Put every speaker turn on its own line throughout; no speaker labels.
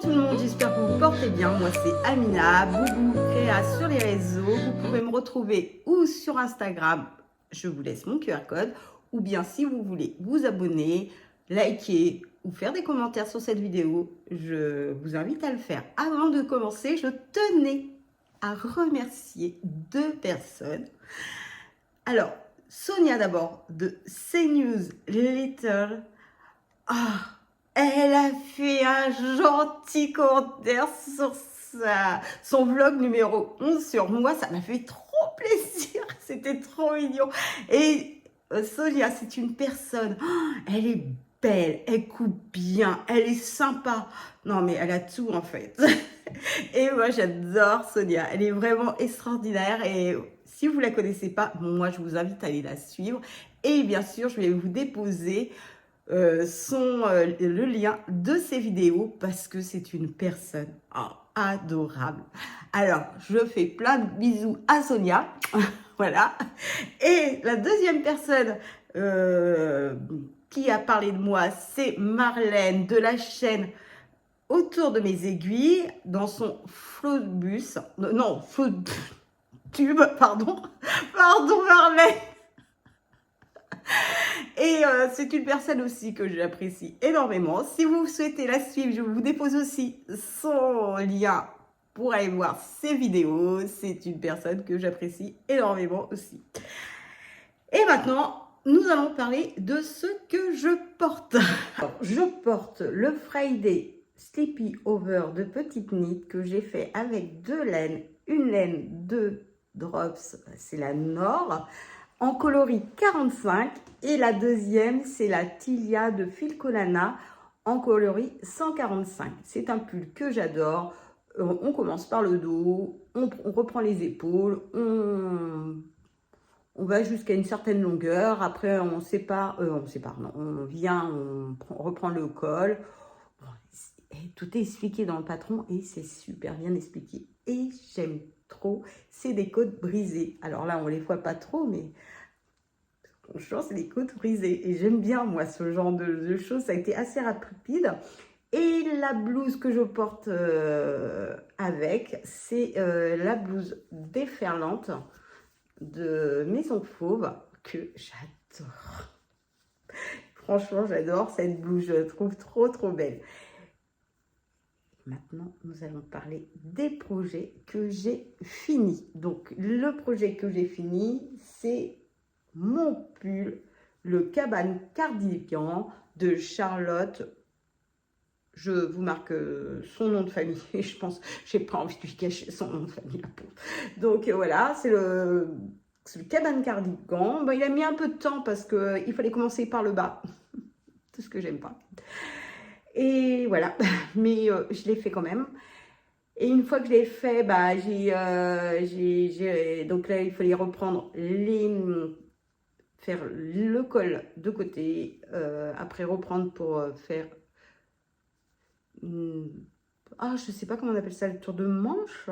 tout le monde, j'espère que vous vous portez bien. Moi c'est Amina, Boubou Créa sur les réseaux. Vous pouvez me retrouver ou sur Instagram, je vous laisse mon QR code, ou bien si vous voulez vous abonner, liker ou faire des commentaires sur cette vidéo, je vous invite à le faire. Avant de commencer, je tenais à remercier 2 personnes. Alors, Sonia d'abord de CNews Little. Elle a fait un gentil commentaire sur son vlog numéro 11 sur moi. Ça m'a fait trop plaisir. C'était trop mignon. Et Sonia, c'est une personne. Elle est belle, elle coupe bien, elle est sympa. Non, mais elle a tout en fait. Et moi, j'adore Sonia. Elle est vraiment extraordinaire. Et si vous ne la connaissez pas, moi, je vous invite à aller la suivre. Et bien sûr, je vais vous déposer le lien de ces vidéos parce que c'est une personne adorable. Alors, je fais plein de bisous à Sonia. Voilà. Et la deuxième personne qui a parlé de moi, c'est Marlène de la chaîne Autour de mes aiguilles dans son Flowbus. Non, Flowtube, pardon. Pardon Marlène. Et c'est une personne aussi que j'apprécie énormément. Si vous souhaitez la suivre, je vous dépose aussi son lien pour aller voir ses vidéos. C'est une personne que j'apprécie énormément aussi. Et maintenant, nous allons parler de ce que je porte. Alors, je porte le Friday Sleepy Over de Petite Nit que j'ai fait avec 2 laines. Une laine de Drops, c'est la Nord, en coloris 45, et la deuxième c'est la Tilia de Filcolana en coloris 145. C'est un pull que j'adore. On commence par le dos, on reprend les épaules, on va jusqu'à une certaine longueur. Après on sépare, non, on vient, on reprend le col. Tout est expliqué dans le patron et c'est super bien expliqué et j'aime trop. C'est des côtes brisées. Alors là, on les voit pas trop, mais franchement, c'est des côtes brisées. Et j'aime bien, moi, ce genre de choses. Ça a été assez rapide. Et la blouse que je porte avec, c'est la blouse déferlante de Maison Fauve que j'adore. Franchement, j'adore cette blouse. Je la trouve trop belle. Maintenant, nous allons parler des projets que j'ai finis. Donc, le projet que j'ai fini, c'est mon pull, le Cabane Cardigan de Charlotte. Je vous marque son nom de famille. Et je pense, j'ai pas envie de lui cacher son nom de famille, la pauvre. Donc, voilà, c'est le Cabane Cardigan. Bon, il a mis un peu de temps parce qu'il fallait commencer par le bas. Tout ce que j'aime pas. Et voilà, mais je l'ai fait quand même. Et une fois que je l'ai fait, bah, donc là, il fallait reprendre faire le col de côté. Après, reprendre pour faire... je sais pas comment on appelle ça, le tour de manche.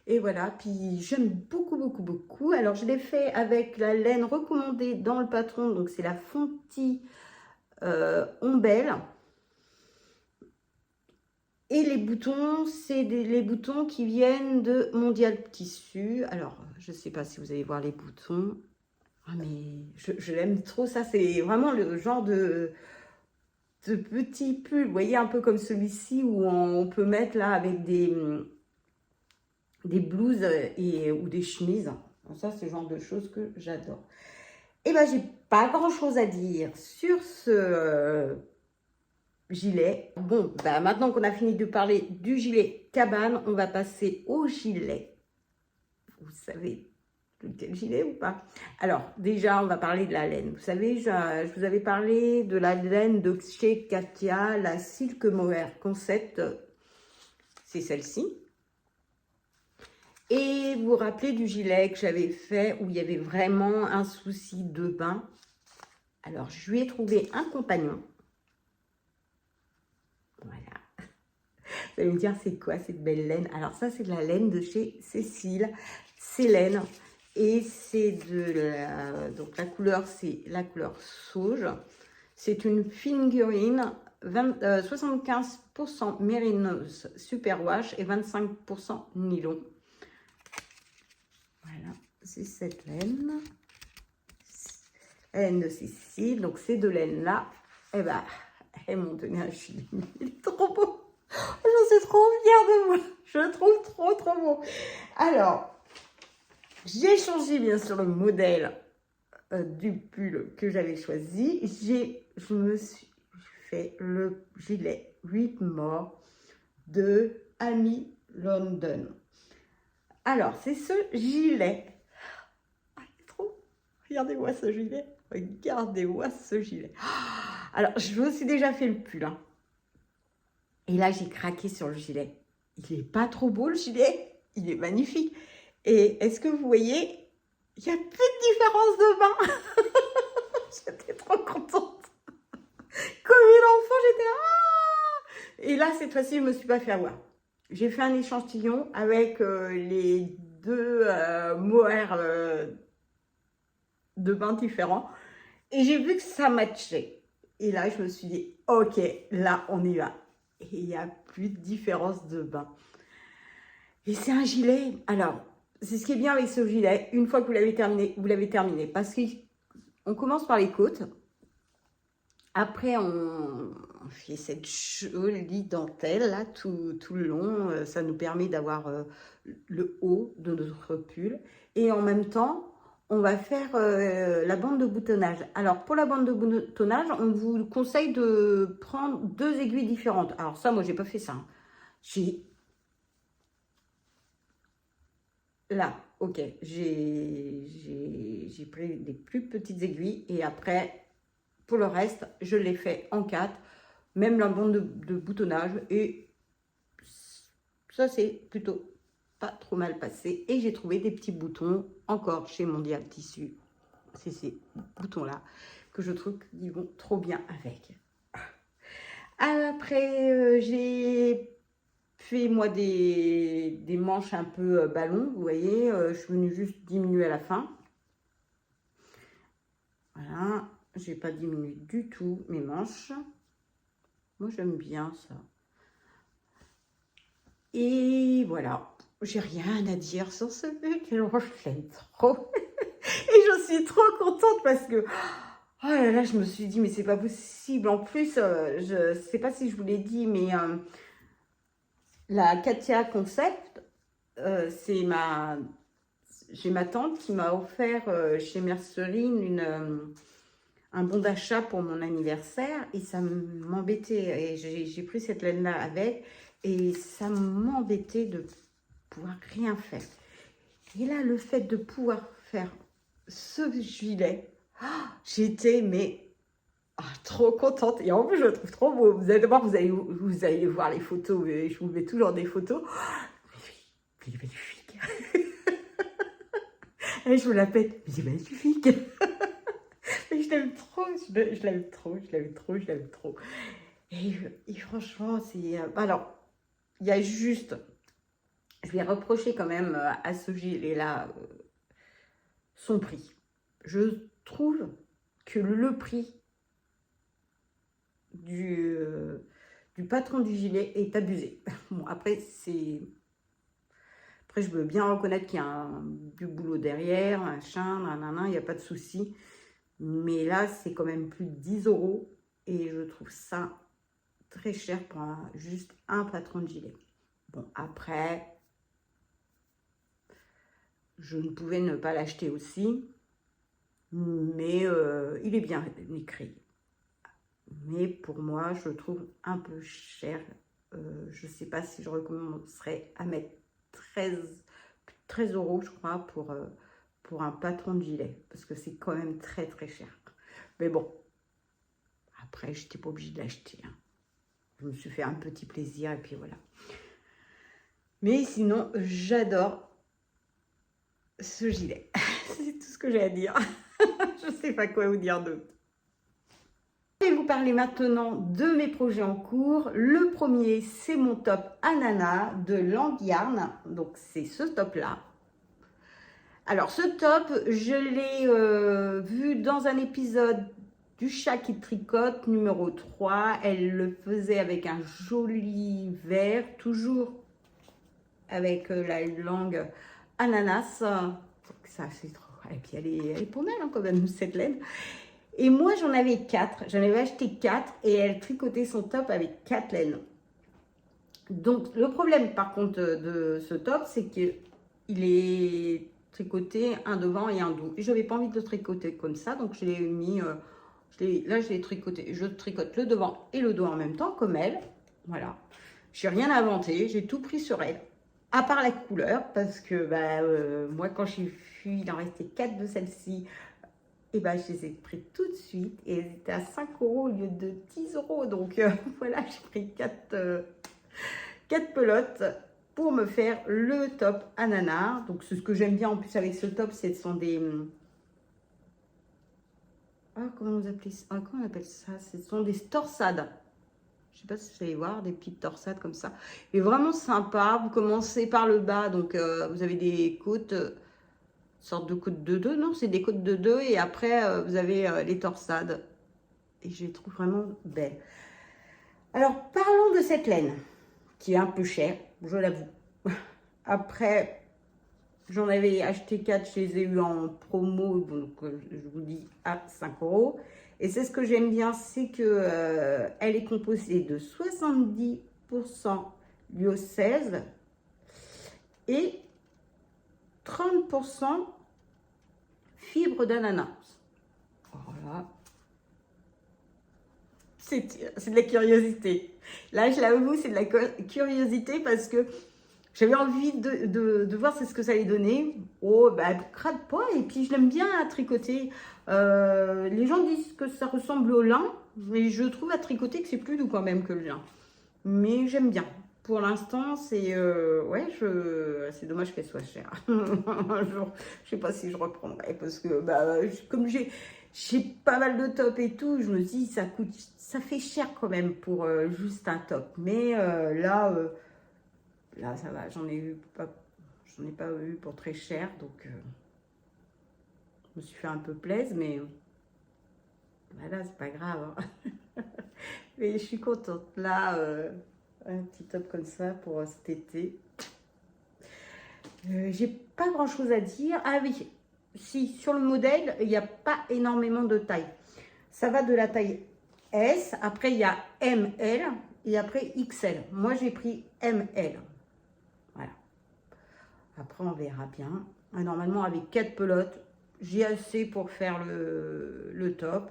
Et voilà, puis j'aime beaucoup. Alors, je l'ai fait avec la laine recommandée dans le patron. Donc, c'est la Fonty Ombelle. Et les boutons, c'est les boutons qui viennent de Mondial Tissu. Alors, je ne sais pas si vous allez voir les boutons. Mais je l'aime trop, ça. C'est vraiment le genre de petit pull. Vous voyez, un peu comme celui-ci où on peut mettre là avec des blouses ou des chemises. Ça, c'est le genre de choses que j'adore. Et ben, j'ai pas grand-chose à dire sur ce... gilet. Bon, bah maintenant qu'on a fini de parler du gilet cabane, on va passer au gilet. Vous savez quel gilet ou pas? Alors, déjà, on va parler de la laine. Vous savez, je vous avais parlé de la laine de chez Katia, la Silk Mohair Concept. C'est celle-ci. Et vous vous rappelez du gilet que j'avais fait où il y avait vraiment un souci de bain. Alors, je lui ai trouvé un compagnon. Voilà. Vous allez me dire, c'est quoi cette belle laine? Alors ça, c'est de la laine de chez Cécile. C'est laine. Et c'est de la... Donc la couleur, c'est la couleur sauge. C'est une figurine 75% mérinos superwash et 25% nylon. Voilà, c'est cette laine. Laine de Cécile. Donc ces deux laines-là, eh ben, elles m'ont donné un gilet. Il est trop beau. Je suis trop fière de moi. Je le trouve trop beau. Alors, j'ai changé bien sûr le modèle du pull que j'avais choisi. Je me suis fait le gilet Whitmore de Amy London. Alors, c'est ce gilet. Ah, il est trop. Regardez-moi ce gilet. Regardez-moi ce gilet. Alors, je me suis déjà fait le pull. Hein. Et là, j'ai craqué sur le gilet. Il n'est pas trop beau, le gilet. Il est magnifique. Et est-ce que vous voyez, il n'y a plus de différence de bain. J'étais trop contente. Comme une enfant, j'étais... Ah. Et là, cette fois-ci, je ne me suis pas fait avoir. J'ai fait un échantillon avec les deux mohair de bain différents. Et j'ai vu que ça matchait. Et là, je me suis dit, ok, là, on y va. Et il n'y a plus de différence de bain. Et c'est un gilet. Alors, c'est ce qui est bien avec ce gilet. Une fois que vous l'avez terminé. Parce qu'on commence par les côtes. Après, on fait cette jolie dentelle, là, tout le long. Ça nous permet d'avoir le haut de notre pull. Et en même temps, on va faire la bande de boutonnage. Alors, pour la bande de boutonnage, on vous conseille de prendre 2 aiguilles différentes. Alors ça, moi, j'ai pas fait ça. Hein. Là, ok, j'ai pris des plus petites aiguilles. Et après, pour le reste, je l'ai fait en 4. Même la bande de boutonnage. Et ça, c'est plutôt pas trop mal passé. Et j'ai trouvé des petits boutons encore chez Mondial Tissu. C'est ces boutons-là que je trouve qu'ils vont trop bien avec. Après, j'ai fait moi des manches un peu ballon. Vous voyez, je suis venue juste diminuer à la fin. Voilà, j'ai pas diminué du tout mes manches. Moi, j'aime bien ça. Et voilà. J'ai rien à dire sur ce pull, je l'aime trop. Et je suis trop contente parce que, oh là là, je me suis dit, mais c'est pas possible. En plus, je sais pas si je vous l'ai dit, mais la Katia Concept, j'ai ma tante qui m'a offert chez Merceline un bon d'achat pour mon anniversaire. Et ça m'embêtait. Et j'ai pris cette laine-là avec. Et ça m'embêtait de pouvoir rien faire. Et là, le fait de pouvoir faire ce gilet, j'étais trop contente. Et en plus, je le trouve trop beau. Vous allez voir, vous allez voir les photos. Je vous mets toujours des photos. Il est magnifique. Et je vous la pète. Mais il est magnifique. Et je l'aime trop. Je l'aime trop. Je l'aime trop. Je l'aime trop. Et franchement, c'est... alors, il y a juste... Je vais reprocher quand même à ce gilet-là son prix. Je trouve que le prix du patron du gilet est abusé. Bon, après, je veux bien reconnaître qu'il y a du boulot derrière, machin, nanana, il n'y a pas de souci. Mais là, c'est quand même plus de 10 € et je trouve ça très cher pour juste un patron de gilet. Bon, après... je ne pouvais ne pas l'acheter aussi, mais il est bien écrit. Mais pour moi, je le trouve un peu cher. Je ne sais pas si je recommencerais à mettre 13 € je crois, pour un patron de gilet. Parce que c'est quand même très cher. Mais bon, après, je n'étais pas obligée de l'acheter. Hein. Je me suis fait un petit plaisir et puis voilà. Mais sinon, j'adore ce gilet. C'est tout ce que j'ai à dire. Je ne sais pas quoi vous dire d'autre. Je vais vous parler maintenant de mes projets en cours. Le premier, c'est mon top ananas de Langyarn. Donc, c'est ce top-là. Alors, ce top, je l'ai vu dans un épisode du chat qui tricote numéro 3. Elle le faisait avec un joli vert, toujours avec la langue ananas. Donc ça, c'est trop. Et puis elle est pas mal hein, quand même, cette laine. Et moi, j'en avais 4. J'en avais acheté 4 et elle tricotait son top avec 4 laines. Donc, le problème, par contre, de ce top, c'est qu'il est tricoté un devant et un dos. Et je n'avais pas envie de le tricoter comme ça, donc je l'ai mis... là, je l'ai tricoté. Je tricote le devant et le dos en même temps, comme elle. Voilà. Je n'ai rien inventé, j'ai tout pris sur elle. À part la couleur, parce que moi, quand j'ai vu, il en restait 4 de celles-ci. Et ben, je les ai pris tout de suite et elles étaient à 5 € au lieu de 10 €. Donc voilà, j'ai pris 4 pelotes pour me faire le top ananas. Donc c'est ce que j'aime bien en plus avec ce top, ce sont des... comment on appelle ça? Ce sont des torsades. Je sais pas si vous allez voir, des petites torsades comme ça. Et vraiment sympa. Vous commencez par le bas, donc vous avez des côtes... sorte de côte de 2, non, c'est des côtes de 2 et après vous avez les torsades et je les trouve vraiment belles. Alors parlons de cette laine qui est un peu chère, je l'avoue. Après j'en avais acheté 4, je les ai eu en promo, donc je vous dis à 5 € et c'est ce que j'aime bien, c'est que elle est composée de 70% lyocèse et 30% fibre d'ananas. Voilà. C'est de la curiosité. Là, je l'avoue, c'est de la curiosité parce que j'avais envie de voir ce que ça allait donner. Oh, bah, crade pas. Et puis, je l'aime bien à tricoter. Les gens disent que ça ressemble au lin, mais je trouve à tricoter que c'est plus doux quand même que le lin. Mais j'aime bien. Pour l'instant, c'est c'est dommage qu'elle soit chère. Un jour, je sais pas si je reprendrai parce que comme j'ai pas mal de tops et tout, je me dis ça fait cher quand même pour juste un top. Mais là ça va, j'en ai pas eu pour très cher, donc je me suis fait un peu plaisir, mais voilà, c'est pas grave. Hein. Mais je suis contente là. Un petit top comme ça pour cet été. J'ai pas grand chose à dire. Ah oui, si sur le modèle, il n'y a pas énormément de taille. Ça va de la taille S, après il y a ML et après XL. Moi j'ai pris ML. Voilà. Après on verra bien. Normalement avec 4 pelotes, j'ai assez pour faire le top.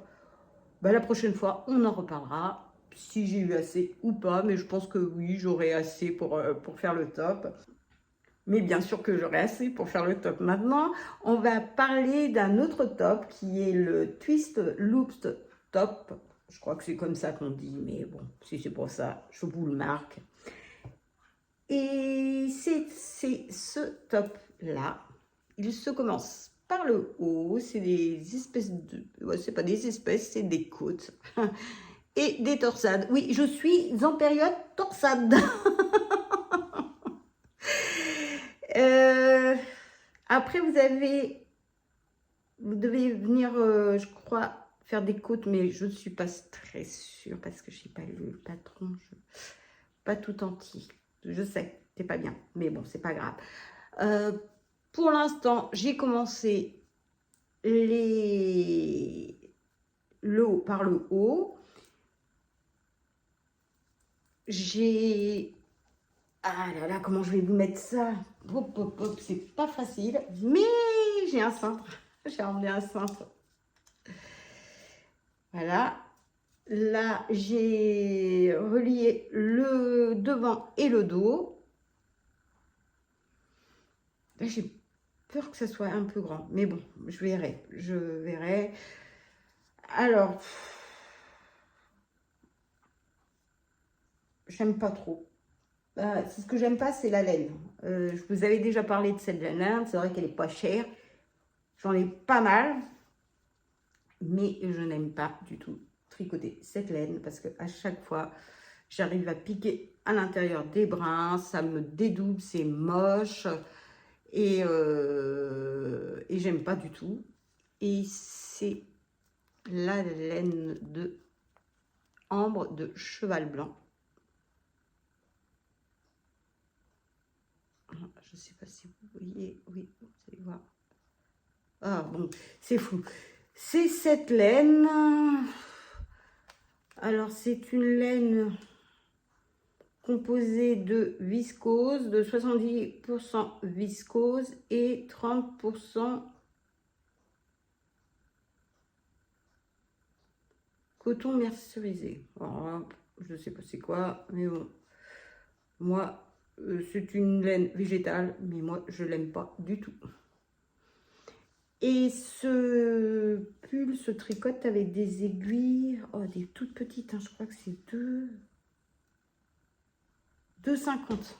La prochaine fois, on en reparlera. Si j'ai eu assez ou pas, mais je pense que oui, j'aurai assez pour faire le top. Mais bien sûr que j'aurai assez pour faire le top. Maintenant, on va parler d'un autre top qui est le Twist Loops Top. Je crois que c'est comme ça qu'on dit, mais bon, si c'est pour ça, je vous le marque. Et c'est ce top-là. Il se commence par le haut. C'est des espèces de... Ouais, c'est pas des espèces, c'est des côtes. Et des torsades. Oui, je suis en période torsade. Après, vous devez venir, je crois, faire des côtes, mais je ne suis pas très sûre parce que je n'ai pas lu le patron. Pas tout entier. Je sais, c'est pas bien, mais bon, c'est pas grave. Pour l'instant, j'ai commencé par le haut. Ah là là, comment je vais vous mettre ça? Hop, hop, hop, c'est pas facile. Mais j'ai un cintre. J'ai emmené un cintre. Voilà. Là, j'ai relié le devant et le dos. Là, j'ai peur que ça soit un peu grand. Mais bon, je verrai. Je verrai. Alors, j'aime pas trop. Ce que j'aime pas, c'est la laine. Je vous avais déjà parlé de cette laine. C'est vrai qu'elle est pas chère. J'en ai pas mal. Mais je n'aime pas du tout tricoter cette laine parce que à chaque fois, j'arrive à piquer à l'intérieur des brins. Ça me dédouble, c'est moche. Et j'aime pas du tout. Et c'est la laine de ambre de cheval blanc. Je ne sais pas si vous voyez, oui, vous allez voir. Ah bon, c'est fou. C'est cette laine. Alors, c'est une laine composée de viscose, de 70% viscose et 30% coton mercerisé. Alors, je ne sais pas c'est quoi, mais bon. Moi, c'est une laine végétale, mais moi, je l'aime pas du tout. Et ce pull se tricote avec des aiguilles, oh, des toutes petites, hein, je crois que c'est 2,50.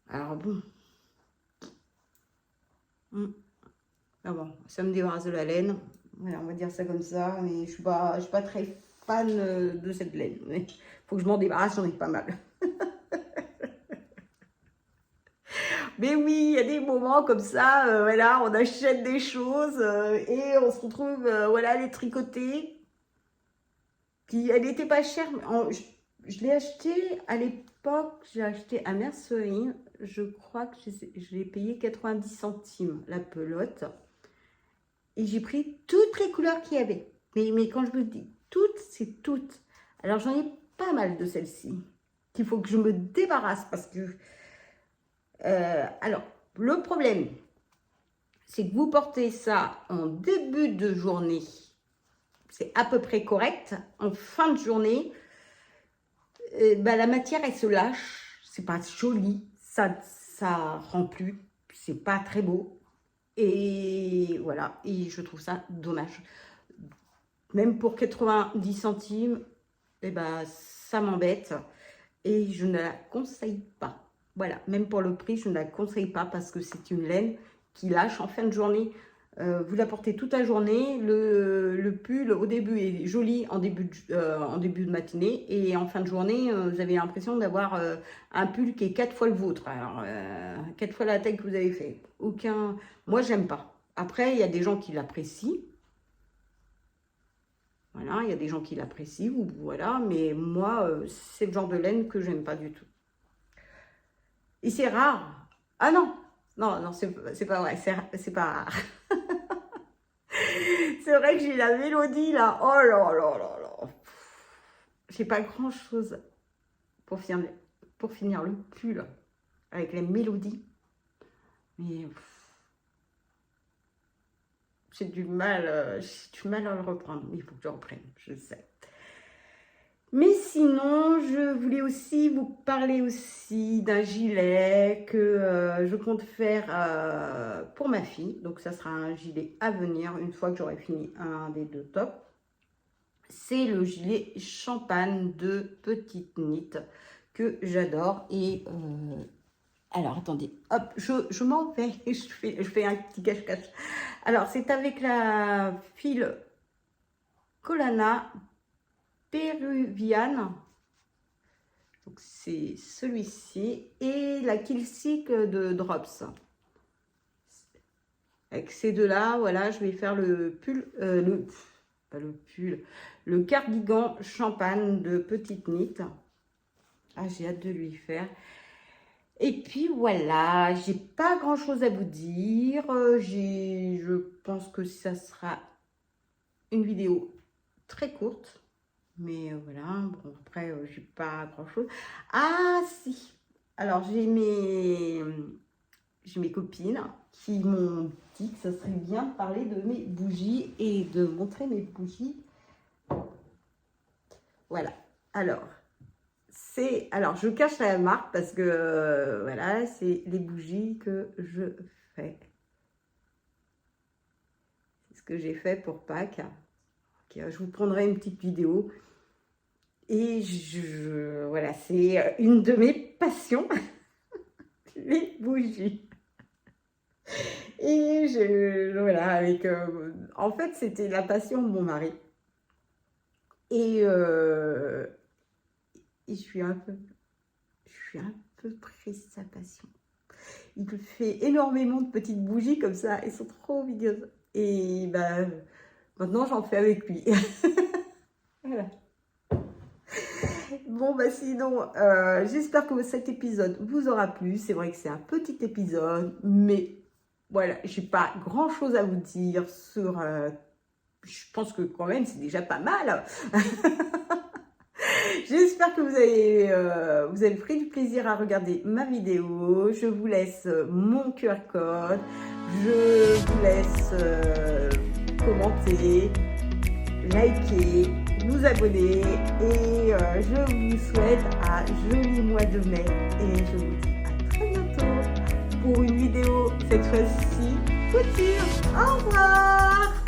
Alors bon. Ah bon, ça me débarrasse de la laine. Voilà, on va dire ça comme ça, mais je suis pas très fan de cette laine. Il faut que je m'en débarrasse, j'en ai pas mal. Mais oui, il y a des moments comme ça, voilà, on achète des choses et on se retrouve, voilà, les tricoter. Puis elle n'était pas chère. Je l'ai acheté à l'époque, j'ai acheté à Mercerie. Je crois que je l'ai payé 90 centimes la pelote. Et j'ai pris toutes les couleurs qu'il y avait. Mais quand je me dis toutes, c'est toutes. Alors j'en ai pas mal de celles-ci qu'il faut que je me débarrasse parce que... alors, le problème, c'est que vous portez ça en début de journée. C'est à peu près correct. En fin de journée, bah, la matière, elle se lâche. C'est pas joli. Ça rend plus. C'est pas très beau. Et voilà. Et je trouve ça dommage. Même pour 90 centimes, eh ben, ça m'embête. Et je ne la conseille pas. Voilà. Même pour le prix, je ne la conseille pas parce que c'est une laine qui lâche en fin de journée. Vous la portez toute la journée. Le pull au début est joli en début de matinée et en fin de journée, vous avez l'impression d'avoir un pull qui est 4 fois le vôtre. Alors, 4 fois la taille que vous avez fait. Moi, j'aime pas. Après, il y a des gens qui l'apprécient. Voilà, il y a des gens qui l'apprécient, voilà, mais moi, c'est le genre de laine que j'aime pas du tout. Et c'est rare. Ah non, non, c'est pas vrai, c'est pas rare. C'est vrai que j'ai la mélodie là. Oh là là là là. J'ai pas grand chose pour finir le pull avec la mélodie. Mais j'ai du mal à le reprendre. Il faut que je reprenne, je sais. Mais sinon, je voulais aussi vous parler aussi d'un gilet que je compte faire pour ma fille. Donc, ça sera un gilet à venir une fois que j'aurai fini un des deux tops. C'est le gilet champagne de Petite Knit que j'adore. Et alors, attendez, hop, je m'en vais. Je fais un petit cache-cache. Alors, c'est avec la file Colana péruviane. Donc c'est celui-ci et la Kilsic de Drops. Avec ces deux-là, voilà, je vais faire le pull, le cardigan champagne de Petite Knit. Ah, j'ai hâte de lui faire. Et puis voilà, j'ai pas grand-chose à vous dire. Je pense que ça sera une vidéo très courte. Mais voilà, bon, après, j'ai pas grand-chose. Ah, si! Alors, j'ai mes copines qui m'ont dit que ça serait bien de parler de mes bougies et de montrer mes bougies. Voilà. Alors, je cache la marque parce que, voilà, c'est les bougies que je fais. C'est ce que j'ai fait pour Pâques. Okay, je vous prendrai une petite vidéo. Et voilà, c'est une de mes passions, les bougies. Et voilà, en fait, c'était la passion de mon mari. Et je suis un peu prise de sa passion. Il fait énormément de petites bougies comme ça, elles sont trop mignonnes. Et ben, Maintenant, j'en fais avec lui. Voilà. Bon, bah sinon, j'espère que cet épisode vous aura plu. C'est vrai que c'est un petit épisode, mais voilà, j'ai pas grand-chose à vous dire sur... je pense que quand même, c'est déjà pas mal. J'espère que vous avez pris du plaisir à regarder ma vidéo. Je vous laisse mon QR code. Je vous laisse commenter, liker, vous abonner. Et je vous souhaite un joli mois de mai. Et je vous dis à très bientôt pour une vidéo, cette fois-ci, couture. Au revoir!